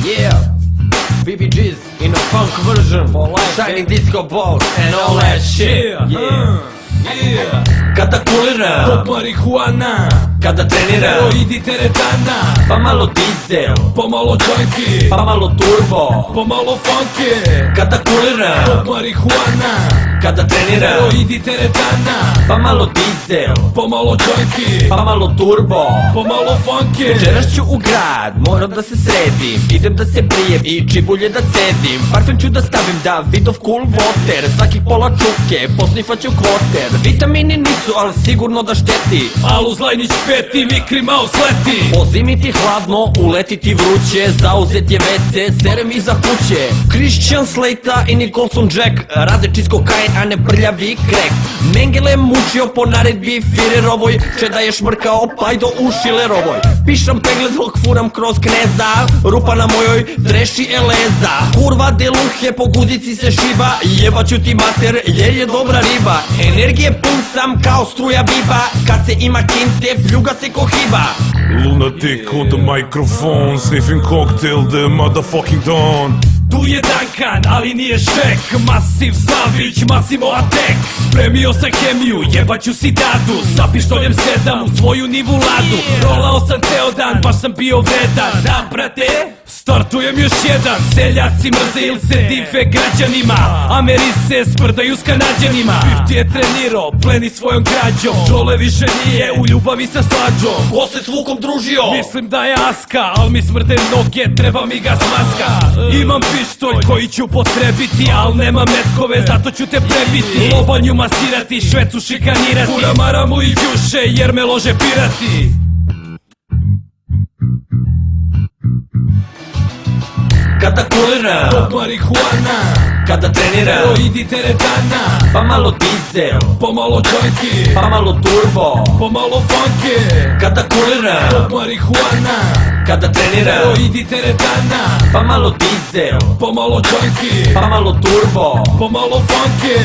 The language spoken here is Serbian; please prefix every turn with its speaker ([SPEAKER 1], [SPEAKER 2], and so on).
[SPEAKER 1] Yeah, BBG's in a funk version, shining disco balls and all that shit. Yeah. Kada kuliram,
[SPEAKER 2] Pop marihuana,
[SPEAKER 1] kada treniram,
[SPEAKER 2] heroidi teretana,
[SPEAKER 1] pa malo diesel,
[SPEAKER 2] pomalo jointi,
[SPEAKER 1] pa malo turbo.
[SPEAKER 2] pomalo funky.
[SPEAKER 1] Kada kuliram,
[SPEAKER 2] Pop marihuana,
[SPEAKER 1] kada treniram,
[SPEAKER 2] heroidi teretana,
[SPEAKER 1] pa malo diesel,
[SPEAKER 2] pomalo jointi,
[SPEAKER 1] pa malo turbo.
[SPEAKER 2] pomalo funky.
[SPEAKER 1] Večeras ću u grad, moram da se sredim, idem da se brijem i čibulje da cedim. Parfem ću da stavim da vidov cool water, svakih pola čuke, posnifat ću kvoter. Vitamini nisu, ali sigurno da šteti.
[SPEAKER 2] Alu Zlajnić peti, Mikri Mouse leti.
[SPEAKER 1] Po zimi ti hladno, uleti ti vruće, zauzet je WC, serem iza kuće. Christian Slater i Nicholson Jack rade čist kokain, a ne prljavi krek. Mengele mučio po naredbi Firerovoj, Čeda je šmrkao pajdo u Šilerovoj. Pišam pegled dok furam kroz kneza, rupa na mojoj treši eleza. Kurva deluhe po guzici se šiba, jebaću ti mater jer je dobra riba. Energije pun sam kao struja biba, kad se ima kinte fljuga se ko hiba.
[SPEAKER 3] Lunatic on the microphone, sniffing cocktail the motherfucking dawn.
[SPEAKER 2] Tu je Duncan, ali nije Šek. Masiv Savić, Massimo Atek. Spremio sam hemiju, jebaću si dadu. Sa pištoljem sedam u svoju nivu ladu. Rolao sam ceo dan, baš sam bio vredan. Da, brate, startujem još jedan. Seljaci mrze ili se dive građanima. Ameri se sprdaju s Kanađanima. 50 je trenirao, pleni svojom građom. Čole više nije u ljubavi sa slađom.
[SPEAKER 1] Ko se s Vukom družio?
[SPEAKER 2] Mislim da je Aska, al mi smrde noge, treba mi ga smaska. Imam pištolj koji ću potrebiti, al nemam metkove, zato ću te prebiti. Lobanju masirati, Švecu šikanirati, Kura maramu i Đuše jer me lože pirati.
[SPEAKER 1] Kada kuliram,
[SPEAKER 2] Pop marihuana,
[SPEAKER 1] kada treniram,
[SPEAKER 2] heroidi teretana,
[SPEAKER 1] pa malo diesel,
[SPEAKER 2] pomalo jointi,
[SPEAKER 1] pa malo turbo.
[SPEAKER 2] pomalo funky.
[SPEAKER 1] Kada kuliram,
[SPEAKER 2] Pop marihuana,
[SPEAKER 1] kada treniram,
[SPEAKER 2] heroidi teretana,
[SPEAKER 1] pa malo diesel,
[SPEAKER 2] pomalo jointi,
[SPEAKER 1] pa malo turbo.
[SPEAKER 2] pomalo funky.